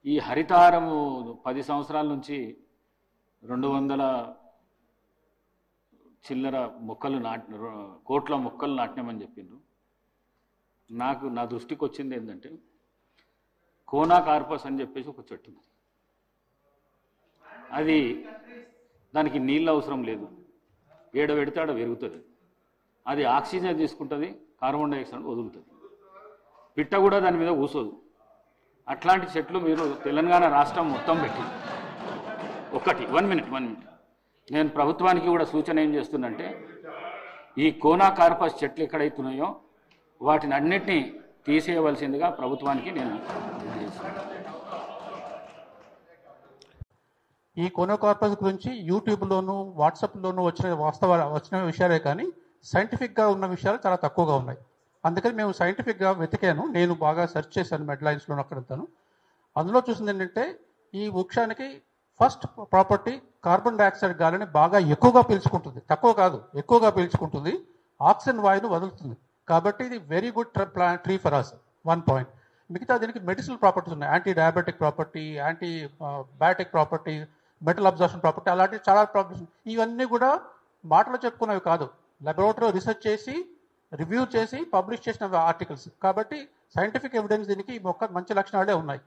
ఈ హరితహారము 10 సంవత్సరాల నుంచి 200 చిల్లర మొక్కలు కోట్ల మొక్కలు నాటినామని చెప్పిండ్రు. నా దృష్టికి వచ్చింది ఏంటంటే కోనా కార్పస్ అని చెప్పేసి ఒక చెట్టు ఉంది. అది దానికి నీళ్ళు అవసరం లేదు, ఏడ పెడితే ఆడ పెరుగుతుంది. అది ఆక్సిజన్ తీసుకుంటుంది, కార్బన్ డైఆక్సైడ్ వదులుతుంది. పిట్ట కూడా దాని మీద కూసోదు. అట్లాంటి చెట్లు మీరు తెలంగాణ రాష్ట్రం మొత్తం పెట్టి వన్ మినిట్ నేను ప్రభుత్వానికి కూడా సూచన ఏం చేస్తున్నంటే ఈ కోనా కార్పస్ చెట్లు ఎక్కడైతున్నాయో వాటిని అన్నిటినీ తీసేయవలసిందిగా ప్రభుత్వానికి నేను ఈ కోనా కార్పస్ గురించి యూట్యూబ్లోను వాట్సాప్లోనూ వచ్చిన విషయాలే కానీ సైంటిఫిక్గా ఉన్న విషయాలు చాలా తక్కువగా ఉన్నాయి. అందుకని మేము సైంటిఫిక్గా వెతికాను. నేను బాగా సెర్చ్ చేశాను మెడ్లైన్స్లోను అక్కడంతాను. అందులో చూసింది ఏంటంటే ఈ వృక్షానికి ఫస్ట్ ప్రాపర్టీ కార్బన్ డైఆక్సైడ్ గాలిని బాగా ఎక్కువగా పీల్చుకుంటుంది. తక్కువ కాదు, ఎక్కువగా పీల్చుకుంటుంది. ఆక్సిజన్ వాయువును వదులుతుంది. కాబట్టి ఇది very good tree for us. 1 point. మిగతా దీనికి మెడిసినల్ ప్రాపర్టీస్ ఉన్నాయి. Anti diabetic property, antibiotic property, metal absorption property, అలాంటి చాలా ప్రాపర్టీస్. ఇవన్నీ కూడా మాటలో చెప్పుకున్నవి కాదు, లాబొరేటరీలో రీసెర్చ్ చేసి రివ్యూ చేసి పబ్లిష్ చేసిన ఆర్టికల్స్. కాబట్టి సైంటిఫిక్ ఎవిడెన్స్ దీనికి ఈ మొక్క మంచి లక్షణాలే ఉన్నాయి.